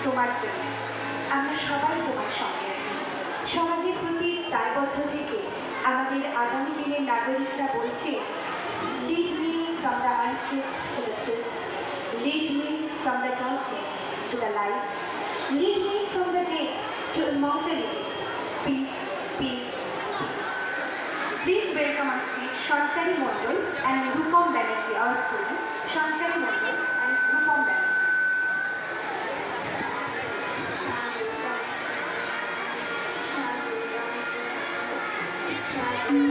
তোমার জন্য। আমরা সবাই তোমার সঙ্গে আছি। সমাজের প্রতি দায়বদ্ধ থেকে আমাদের আগামী দিনের নাগরিকরা বলছে, lead me from the আনট্রুথ to the truth, lead me from the darkness to the light, lead me from the death two immortality, piece, piece. Please welcome on stage Sanchari Mondol and Rupam Banerjee, our student, Sanchari Mondol and Rupam Banerjee. Shall we